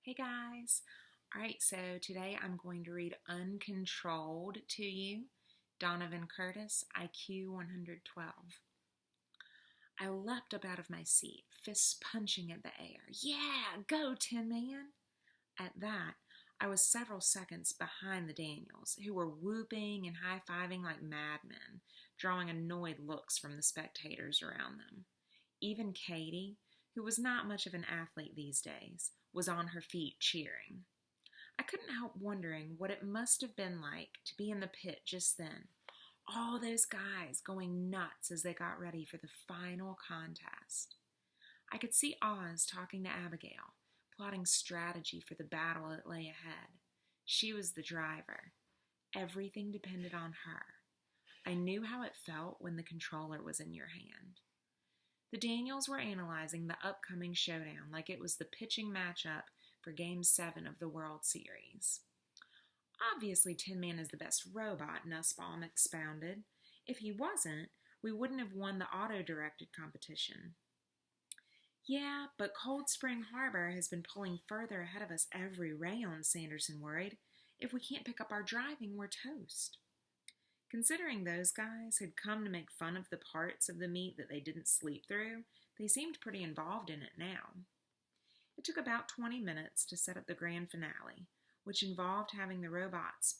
Hey guys. All right, so today I'm going to read Uncontrolled to you. Donovan Curtis, IQ 112. I leapt up out of my seat, fists punching at the air. Yeah, go Tin Man! At that, I was several seconds behind the Daniels, who were whooping and high-fiving like madmen, drawing annoyed looks from the spectators around them. Even Katie, who was not much of an athlete these days, was on her feet cheering. I couldn't help wondering what it must have been like to be in the pit just then. All those guys going nuts as they got ready for the final contest. I could see Oz talking to Abigail, plotting strategy for the battle that lay ahead. She was the driver. Everything depended on her. I knew how it felt when the controller was in your hand. The Daniels were analyzing the upcoming showdown like it was the pitching matchup for Game 7 of the World Series. Obviously, Tin Man is the best robot, Nussbaum expounded. If he wasn't, we wouldn't have won the auto-directed competition. Yeah, but Cold Spring Harbor has been pulling further ahead of us every round, Sanderson worried. If we can't pick up our driving, we're toast. Considering those guys had come to make fun of the parts of the meet that they didn't sleep through, they seemed pretty involved in it now. It took about 20 minutes to set up the grand finale, which involved having the robots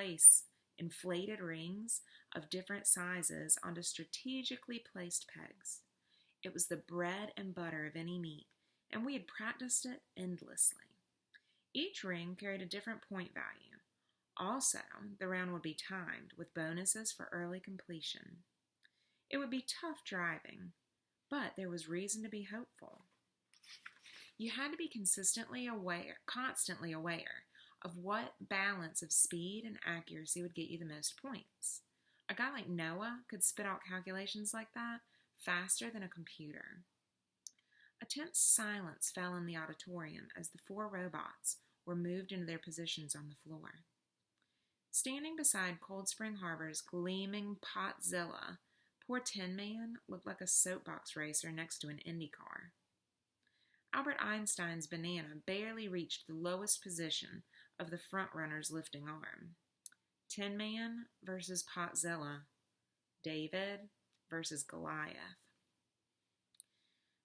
place inflated rings of different sizes onto strategically placed pegs. It was the bread and butter of any meet, and we had practiced it endlessly. Each ring carried a different point value. Also, the round would be timed, with bonuses for early completion. It would be tough driving, but there was reason to be hopeful. You had to be constantly aware of what balance of speed and accuracy would get you the most points. A guy like Noah could spit out calculations like that faster than a computer. A tense silence fell in the auditorium as the four robots were moved into their positions on the floor. Standing beside Cold Spring Harbor's gleaming Potzilla, poor Tin Man looked like a soapbox racer next to an Indy car. Albert Einstein's banana barely reached the lowest position of the front-runner's lifting arm. Tin Man versus Potzilla. David versus Goliath.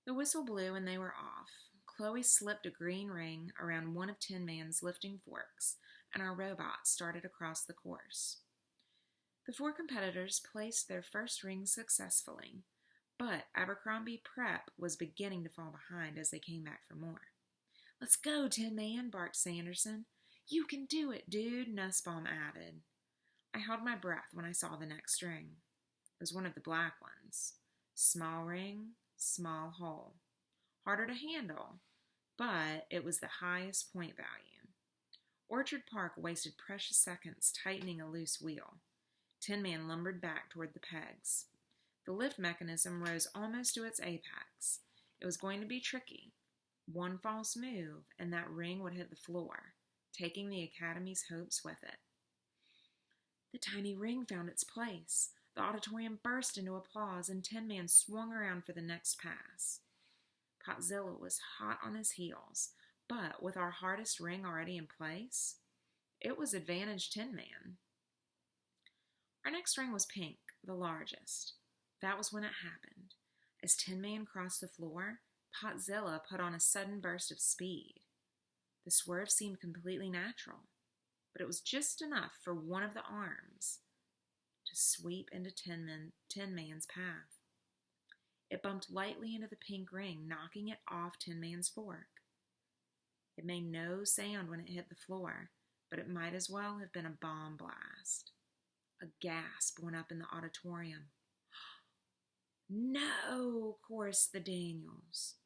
The whistle blew and they were off. Chloe slipped a green ring around one of Tin Man's lifting forks, and our robot started across the course. The four competitors placed their first rings successfully, but Abercrombie Prep was beginning to fall behind as they came back for more. "Let's go, Tin Man," barked Sanderson. "You can do it, dude," Nussbaum added. I held my breath when I saw the next ring. It was one of the black ones. Small ring, small hole. Harder to handle, but it was the highest point value. Orchard Park wasted precious seconds tightening a loose wheel. Tin Man lumbered back toward the pegs. The lift mechanism rose almost to its apex. It was going to be tricky. One false move, and that ring would hit the floor, taking the Academy's hopes with it. The tiny ring found its place. The auditorium burst into applause, and Tin Man swung around for the next pass. Potzilla was hot on his heels, but with our hardest ring already in place, it was advantage Tin Man. Our next ring was pink, the largest. That was when it happened. As Tin Man crossed the floor, Potzilla put on a sudden burst of speed. The swerve seemed completely natural, but it was just enough for one of the arms to sweep into Tin Man's path. It bumped lightly into the pink ring, knocking it off Tin Man's fork. It made no sound when it hit the floor, but it might as well have been a bomb blast. A gasp went up in the auditorium. "No!" chorused the Daniels.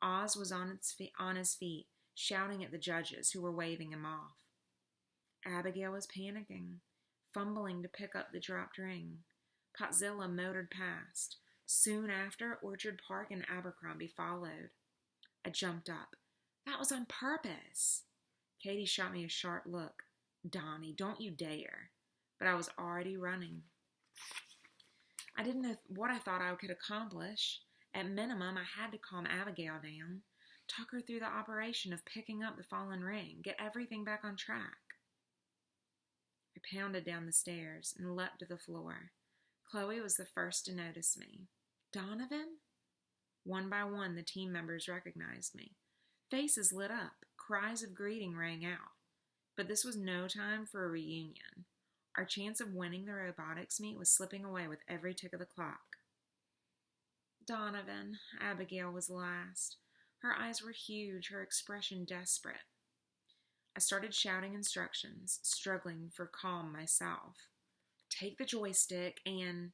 Oz was on his feet, shouting at the judges who were waving him off. Abigail was panicking, fumbling to pick up the dropped ring. Potzilla motored past. Soon after, Orchard Park and Abercrombie followed. I jumped up. "That was on purpose." Katie shot me a sharp look. "Donnie, don't you dare." But I was already running. I didn't know what I thought I could accomplish. At minimum, I had to calm Abigail down. talk her through the operation of picking up the fallen ring, get everything back on track. I pounded down the stairs and leapt to the floor. Chloe was the first to notice me. Donovan? One by one, the team members recognized me. Faces lit up. Cries of greeting rang out. But this was no time for a reunion. Our chance of winning the robotics meet was slipping away with every tick of the clock. Donovan, Abigail was last. Her eyes were huge, her expression desperate. I started shouting instructions, struggling for calm myself. Take the joystick and...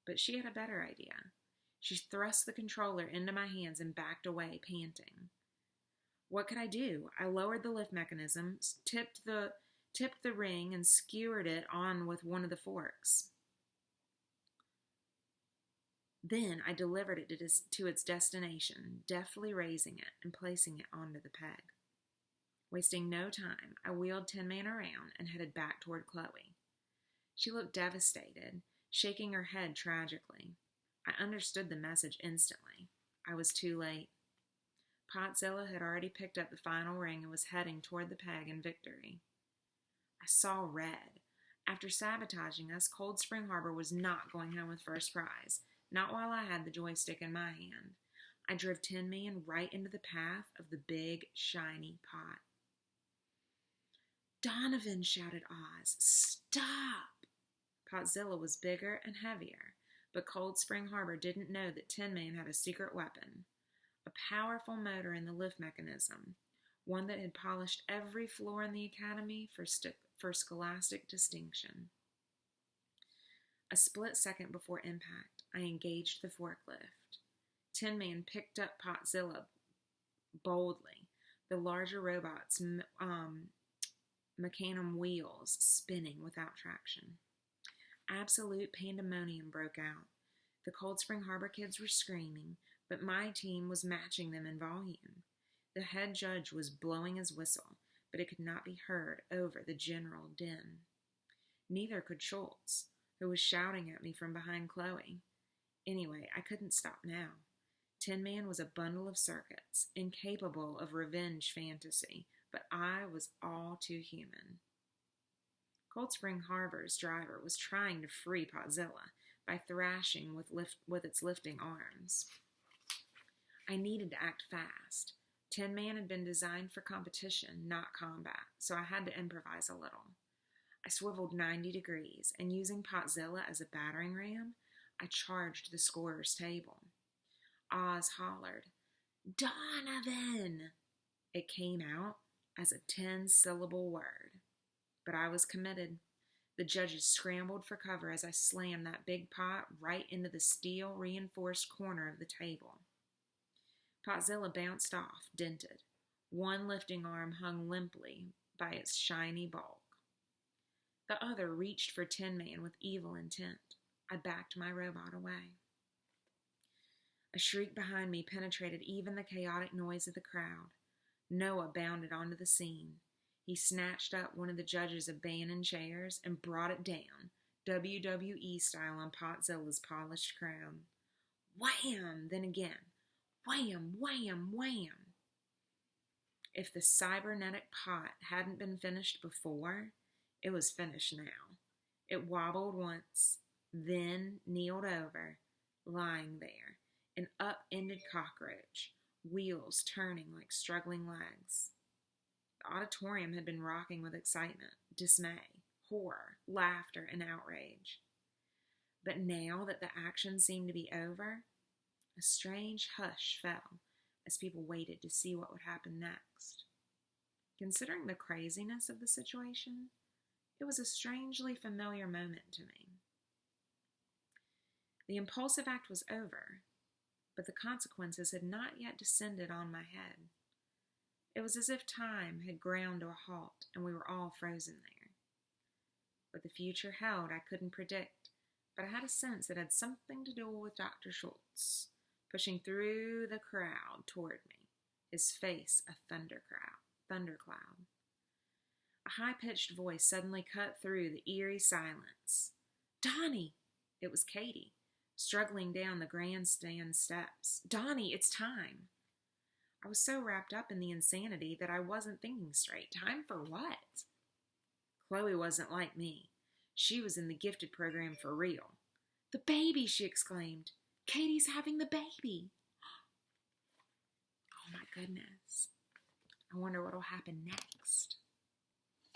But she had a better idea. She thrust the controller into my hands and backed away, panting. What could I do? I lowered the lift mechanism, tipped the ring, and skewered it on with one of the forks. Then I delivered it to its destination, deftly raising it and placing it onto the peg. Wasting no time, I wheeled Tin Man around and headed back toward Chloe. She looked devastated, shaking her head tragically. I understood the message instantly. I was too late. Potzilla had already picked up the final ring and was heading toward the peg in victory. I saw red. After sabotaging us, Cold Spring Harbor was not going home with first prize, not while I had the joystick in my hand. I drove Tin Man right into the path of the big, shiny pot. Donovan, shouted Oz, stop! Potzilla was bigger and heavier, but Cold Spring Harbor didn't know that Tin Man had a secret weapon. A powerful motor in the lift mechanism, one that had polished every floor in the academy for scholastic distinction. A split second before impact, I engaged the forklift. Tin Man picked up Potzilla boldly, the larger robot's machinum wheels spinning without traction. Absolute pandemonium broke out. The Cold Spring Harbor kids were screaming, but my team was matching them in volume. The head judge was blowing his whistle, but it could not be heard over the general din. Neither could Schultz, who was shouting at me from behind Chloe. Anyway, I couldn't stop now. Tin Man was a bundle of circuits, incapable of revenge fantasy, but I was all too human. Cold Spring Harbor's driver was trying to free Potzilla by thrashing with its lifting arms. I needed to act fast. Tin Man had been designed for competition, not combat, so I had to improvise a little. I swiveled 90 degrees, and using Potzilla as a battering ram, I charged the scorer's table. Oz hollered, Donovan! It came out as a 10-syllable word. But I was committed. The judges scrambled for cover as I slammed that big pot right into the steel-reinforced corner of the table. Potzilla bounced off, dented. One lifting arm hung limply by its shiny bulk. The other reached for Tin Man with evil intent. I backed my robot away. A shriek behind me penetrated even the chaotic noise of the crowd. Noah bounded onto the scene. He snatched up one of the judges' abandoned chairs and brought it down, WWE style, on Potzilla's polished crown. Wham! Then again. Wham! Wham! Wham! If the cybernetic pot hadn't been finished before, it was finished now. It wobbled once, then kneeled over, lying there, an up-ended cockroach, wheels turning like struggling legs. The auditorium had been rocking with excitement, dismay, horror, laughter, and outrage. But now that the action seemed to be over, a strange hush fell as people waited to see what would happen next. Considering the craziness of the situation, it was a strangely familiar moment to me. The impulsive act was over, but the consequences had not yet descended on my head. It was as if time had ground to a halt and we were all frozen there. What the future held I couldn't predict, but I had a sense it had something to do with Dr. Schultz, pushing through the crowd toward me, his face a thundercloud. A high-pitched voice suddenly cut through the eerie silence. Donnie! It was Katie, struggling down the grandstand steps. Donnie, it's time! I was so wrapped up in the insanity that I wasn't thinking straight. Time for what? Chloe wasn't like me. She was in the gifted program for real. The baby, she exclaimed. Katie's having the baby. Oh my goodness. I wonder what'll happen next.